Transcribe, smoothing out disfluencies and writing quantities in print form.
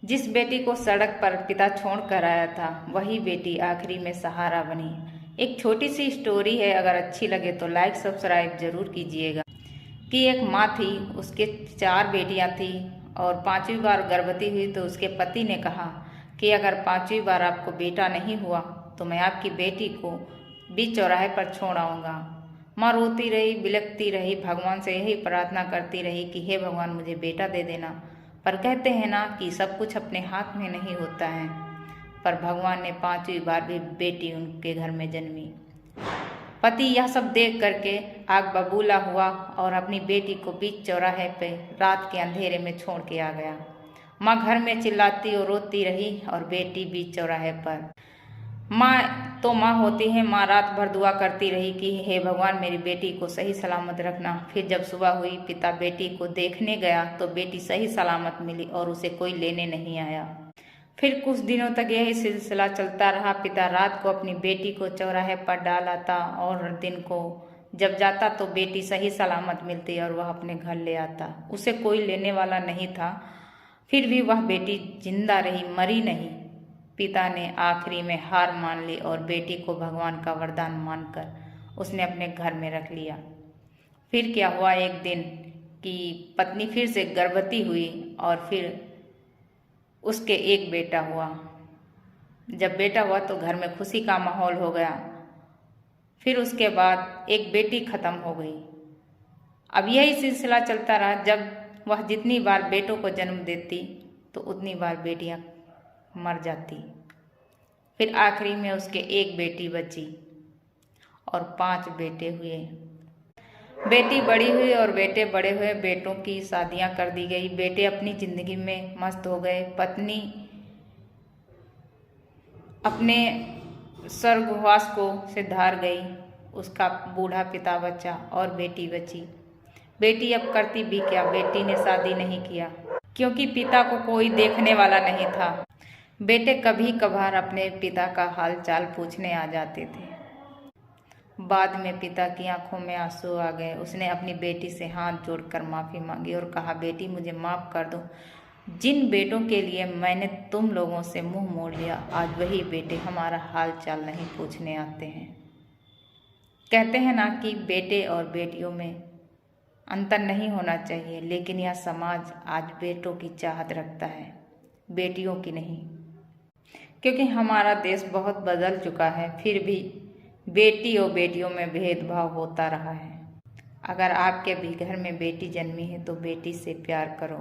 जिस बेटी को सड़क पर पिता छोड़ कर आया था, वही बेटी आखिरी में सहारा बनी। एक छोटी सी स्टोरी है, अगर अच्छी लगे तो लाइक सब्सक्राइब जरूर कीजिएगा। कि एक माँ थी, उसके 4 बेटियां थी और 5वीं बार गर्भवती हुई तो उसके पति ने कहा कि अगर 5वीं बार आपको बेटा नहीं हुआ तो मैं आपकी बेटी को बीच चौराहे पर छोड़ आऊँगा। माँ रोती रही, बिलखती रही, भगवान से यही प्रार्थना करती रही कि हे भगवान, मुझे बेटा दे देना। पर कहते हैं ना कि सब कुछ अपने हाथ में नहीं होता है। पर भगवान ने 5वीं बार भी बेटी उनके घर में जन्मी। पति यह सब देख करके आग बबूला हुआ और अपनी बेटी को बीच चौराहे पे रात के अंधेरे में छोड़ के आ गया। माँ घर में चिल्लाती और रोती रही और बेटी बीच चौराहे पर। माँ तो माँ होती है, माँ रात भर दुआ करती रही कि हे भगवान, मेरी बेटी को सही सलामत रखना। फिर जब सुबह हुई, पिता बेटी को देखने गया तो बेटी सही सलामत मिली और उसे कोई लेने नहीं आया। फिर कुछ दिनों तक यही सिलसिला चलता रहा। पिता रात को अपनी बेटी को चौराहे पर डाल आता और दिन को जब जाता तो बेटी सही सलामत मिलती और वह अपने घर ले आता। उसे कोई लेने वाला नहीं था, फिर भी वह बेटी जिंदा रही, मरी नहीं। पिता ने आखिरी में हार मान ली और बेटी को भगवान का वरदान मानकर उसने अपने घर में रख लिया। फिर क्या हुआ, एक दिन कि पत्नी फिर से गर्भवती हुई और फिर उसके एक बेटा हुआ। जब बेटा हुआ तो घर में खुशी का माहौल हो गया। फिर उसके बाद एक बेटी खत्म हो गई। अब यही सिलसिला चलता रहा। जब वह जितनी बार बेटों को जन्म देती तो उतनी बार बेटियां मर जाती। फिर आखिरी में उसके एक बेटी बची और 5 बेटे हुए। बेटी बड़ी हुई और बेटे बड़े हुए। बेटों की शादियां कर दी गई, बेटे अपनी जिंदगी में मस्त हो गए। पत्नी अपने स्वर्गवास को सिधार गई। उसका बूढ़ा पिता बचा और बेटी बची। बेटी अब करती भी क्या, बेटी ने शादी नहीं किया क्योंकि पिता को कोई देखने वाला नहीं था। बेटे कभी कभार अपने पिता का हाल चाल पूछने आ जाते थे। बाद में पिता की आंखों में आंसू आ गए। उसने अपनी बेटी से हाथ जोड़कर माफ़ी मांगी और कहा, बेटी मुझे माफ़ कर दो। जिन बेटों के लिए मैंने तुम लोगों से मुंह मोड़ लिया, आज वही बेटे हमारा हाल चाल नहीं पूछने आते हैं। कहते हैं ना कि बेटे और बेटियों में अंतर नहीं होना चाहिए, लेकिन यह समाज आज बेटों की चाहत रखता है, बेटियों की नहीं। क्योंकि हमारा देश बहुत बदल चुका है, फिर भी बेटी और बेटियों में भेदभाव होता रहा है। अगर आपके भी घर में बेटी जन्मी है तो बेटी से प्यार करो।